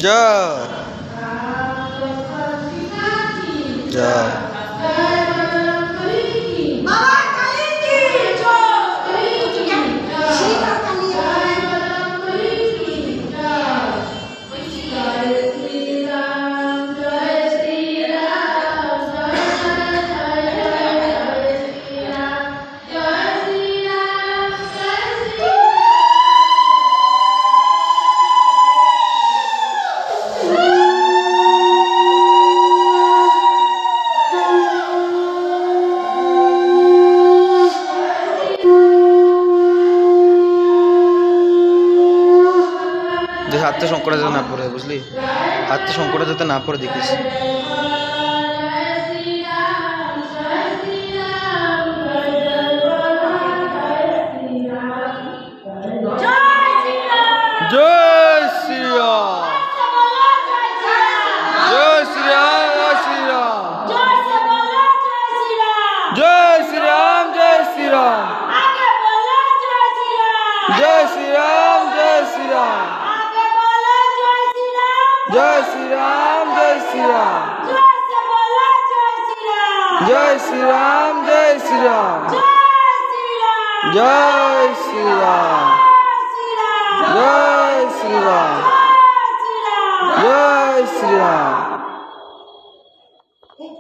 जय जय হাতে সংকটে যাতে না পড়ে, বুঝলি? হাতে সংকটে যাতে না পড়ে দেখিস। জয় শ্রীরাম, জয় শ্রীরাম, জয় শ্রীরাম, জয় শ্রীরাম, জয় শ্রীরাম, জয় শ্রীরাম, জয় শ্রীরাম, जय श्री राम, जय श्री राम, जय श्री राम, जय श्री राम, जय श्री राम, जय श्री राम, जय श्री राम।